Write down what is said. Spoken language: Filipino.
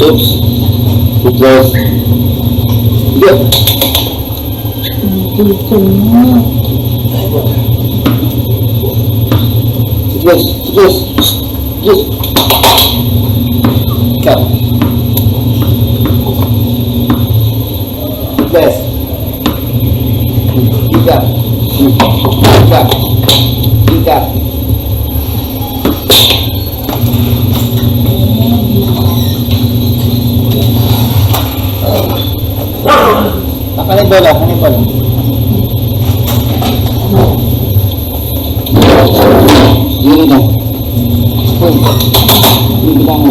Oops. Too close. Go. Too close. Too close. Good. Cut. Left. Pick up. Pick up. Pick up. Ano yung bola? Ano yung bola? Yun lang. Yun lang.